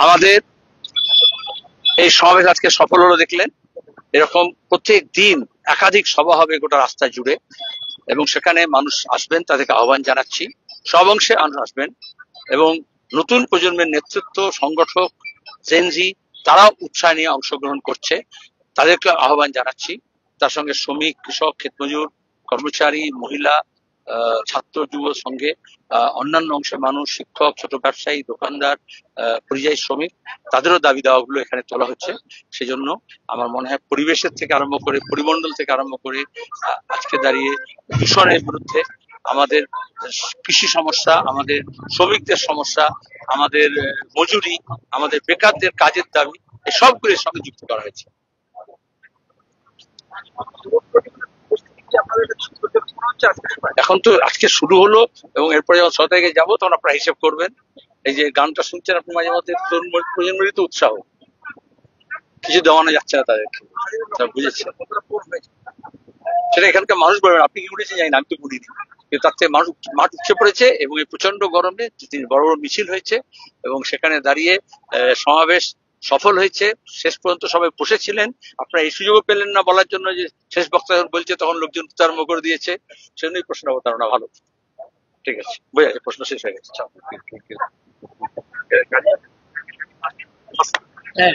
আমাদের এই সমাবেশ আজকে সফল হলো দেখলেন। এরকম প্রত্যেক দিন একাধিক সভা হবে গোটা রাস্তা জুড়ে, এবং সেখানে মানুষ আসবেন, তাদেরকে আহ্বান জানাচ্ছি। সব অংশে মানুষ আসবেন, এবং নতুন প্রজন্মের নেতৃত্ব, সংগঠক, জেনজি, তারাও উৎসাহ নিয়ে অংশগ্রহণ করছে, তাদেরকে আহ্বান জানাচ্ছি। তার সঙ্গে শ্রমিক, কৃষক, ক্ষেতমজুর, কর্মচারী, মহিলা, ছাত্র, যুব সঙ্গে অন্যান্য অংশের মানুষ, শিক্ষক, ছোট ব্যবসায়ী, দোকানদার, পরিযায়ী শ্রমিক, তাদেরও দাবি দাওয়াগুলো এখানে তোলা হচ্ছে। সেজন্য আমার মনে হয় পরিবেশের থেকে আরম্ভ করে, পরিমণ্ডল থেকে আরম্ভ করে আজকে দাঁড়িয়ে দূষণের বিরুদ্ধে, আমাদের কৃষি সমস্যা, আমাদের শ্রমিকদের সমস্যা, আমাদের মজুরি, আমাদের বেকারদের কাজের দাবি, এই সবগুলোর সঙ্গে যুক্ত করা হয়েছে। এখন তো আজকে শুরু হলো, এবং এরপরে যখন 6 তারিখে যাবো তখন আপনারা হিসেব করবেন। এই যে গানটা শুনছেন আপনি মাঝে মধ্যে, প্রজন্মেরই তো উৎসাহ, কিছু দেওয়ানো যাচ্ছে না তাদেরকে, বুঝেছেন? সেটা এখানকার মানুষ বলবেন, আপনি কি উঠেছেন জানি না, আমি তো বলিনি, কিন্তু তার থেকে মানুষ মাঠ উঠে পড়েছে, এবং এই প্রচন্ড গরমে বড় বড় মিছিল হয়েছে, এবং সেখানে দাঁড়িয়ে সমাবেশ সফল হয়েছে। শেষ পর্যন্ত সবাই বসেছিলেন, আপনারা এই সুযোগও পেলেন না বলার জন্য যে শেষ বক্তা যখন বলছে তখন লোকজন উচ্চারণ করে দিয়েছে, সেজন্যই প্রশ্ন অবতারণা ভালো। ঠিক আছে, বোঝা যায়, প্রশ্ন শেষ হয়ে গেছে। হ্যাঁ,